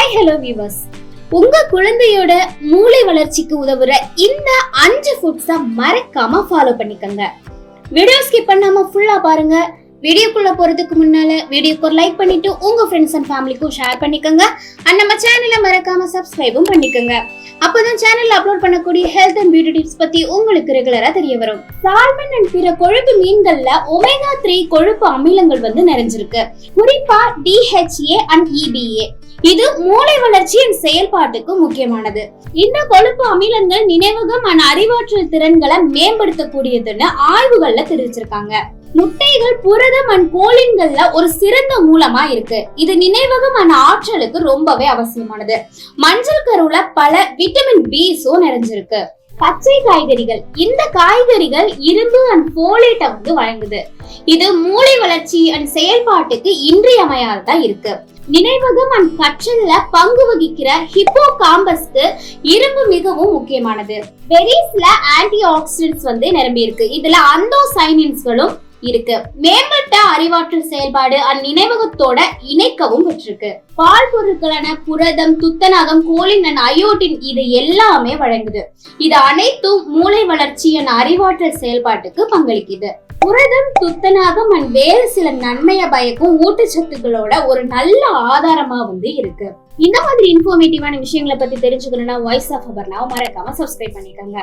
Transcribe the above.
Hi hello viewers, உங்க குழந்தையோட மூளை வளர்ச்சிக்கு உதவுற இந்த 5 ஃபுட்ஸை மறக்காம ஃபாலோ பண்ணிக்கங்க. வீடியோ ஸ்கிப் பண்ணாம ஃபுல்லா பாருங்க. வீடியோக்குள்ள போறதுக்கு முன்னால வீடியோக்கு ஒரு லைக் பண்ணிட்டு உங்க ஃப்ரெண்ட்ஸ் அண்ட் ஃபேமிலிக்கும் ஷேர் பண்ணிக்கோங்க. அண்ட் நம்ம சேனலை மறக்காம சப்ஸ்கிரைபும் பண்ணிக்கோங்க. அப்பதான் சேனல்ல அப்லோட் பண்ணக்கூடிய ஹெல்த் அண்ட் பியூட்டி டிப்ஸ் பத்தி உங்களுக்கு ரெகுலரா தெரிய வரும். சால்மன் அண்ட் பிற கொழுப்பு மீன்கள்ல ஒமேகா 3 கொழுப்பு அமிலங்கள் நிறைஞ்சிருக்கு. குறிப்பா DHA அண்ட் EPA. இது மூளை வளர்ச்சியின் செயல்பாட்டுக்கு முக்கியமானது. இந்த கொழுப்பு அமிலங்கள் நினைவகம் மற்றும் அறிவாற்றல் திறன்களை மேம்படுத்தக்கூடியதுன்னு ஆய்வுகள்ல தெரிவிச்சிருக்காங்க. முட்டைகள் புரதம் மற்றும் கோலின்கள்ல ஒரு சிறந்த மூலமா இருக்கு. இது நினைவகம் மற்றும் ஆற்றலுக்கு ரொம்பவே அவசியமானது. மஞ்சள் கருவுல பல விட்டமின் B நிறைஞ்சிருக்கு. பச்சை காய்கறிகள், இந்த காய்கறிகள் இரும்பு அண்ட் போலேட்டை வழங்குது. இது மூளை வளர்ச்சி அண்ட் செயல்பாட்டுக்கு இன்றியமையாததா இருக்கு. நினைவகம் அண்ட் கற்றல்ல பங்கு வகிக்கிற ஹிப்போகாம்பஸ்க்கு இரும்பு மிகவும் முக்கியமானது. பெரிஸ்ல ஆன்டி ஆக்சிடென்ட்ஸ் நிரம்பி இருக்கு. இதுல அந்தோசைனின்ஸ்களும் இருக்கு. மேம்பட்ட அறிவாற்றல் செயல்பாடு அண்ட் நினைவகத்தோட இணைக்கவும் பெற்றிருக்கு. பால் பொருட்களான புரதம், துத்தநாகம், கோலின் அண்ட் அயோடின் இது எல்லாமே வழங்குது. இது அனைத்தும் மூளை வளர்ச்சி அண்ட் அறிவாற்றல் செயல்பாட்டுக்கு பங்களிக்குது. புரதம், துத்தநாகம் அண்ட் வேறு சில நன்மையை பயக்கும் ஊட்டச்சத்துக்களோட ஒரு நல்ல ஆதாரமா இருக்கு. இந்த மாதிரி இன்ஃபர்மேட்டிவான விஷயங்களை பத்தி தெரிஞ்சுக்கணும்னா வாய்ஸ் ஆஃப் அபர்ணாவை மறக்காம சப்ஸ்கிரைப் பண்ணிக்கோங்க.